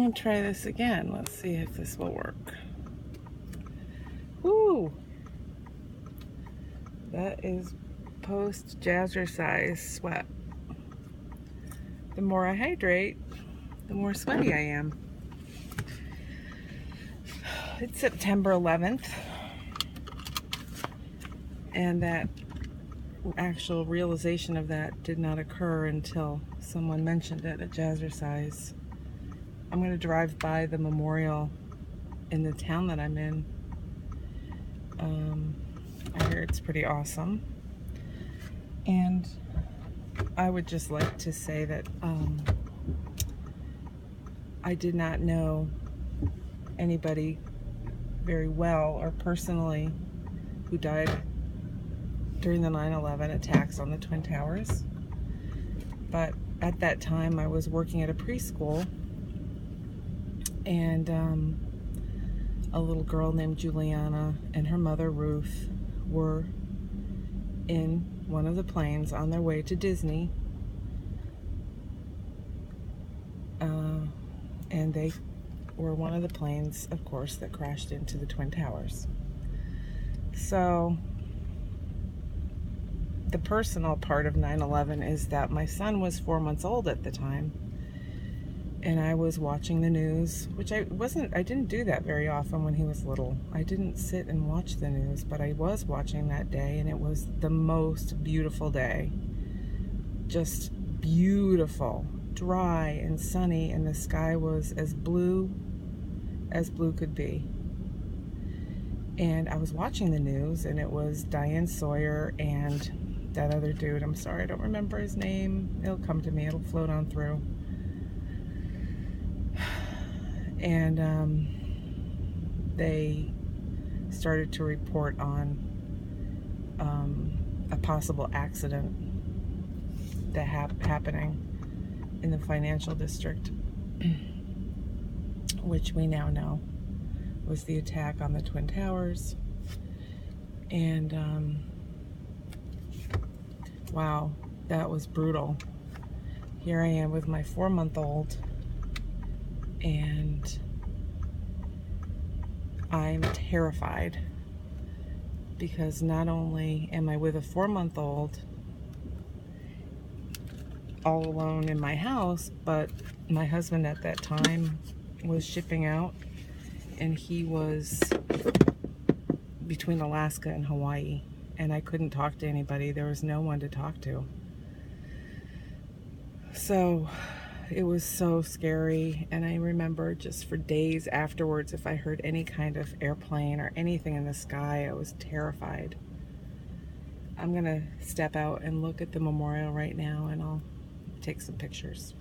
gonna try this again. Let's see if this will work. Woo! That is post-jazzercise sweat. The more I hydrate, the more sweaty I am. It's September 11th, and that actual realization of that did not occur until someone mentioned it at Jazzercise. I'm going to drive by the memorial in the town that I'm in. I hear it's pretty awesome, and I would just like to say that I did not know anybody very well or personally who died during the 9/11 attacks on the Twin Towers, but at that time I was working at a preschool, and a little girl named Juliana and her mother Ruth were in one of the planes on their way to Disney, and they were one of the planes, of course, that crashed into the Twin Towers. So the personal part of 9/11 is that my son was 4 months old at the time, and I was watching the news, which I didn't do that very often when he was little. I didn't sit and watch the news, but I was watching that day, and it was the most beautiful day. Just beautiful, dry and sunny, and the sky was as blue could be. And I was watching the news, and it was Diane Sawyer and that other dude. I'm sorry, I don't remember his name. It'll come to me. It'll float on through. And they started to report on a possible accident that happening in the financial district, which we now know was the attack on the Twin Towers. And wow, that was brutal. Here I am with my 4-month-old, and I'm terrified because not only am I with a 4-month-old all alone in my house, but my husband at that time was shipping out, and he was between Alaska and Hawaii, and I couldn't talk to anybody. There was no one to talk to. So it was so scary, and I remember just for days afterwards, if I heard any kind of airplane or anything in the sky, I was terrified. I'm gonna step out and look at the memorial right now, and I'll take some pictures.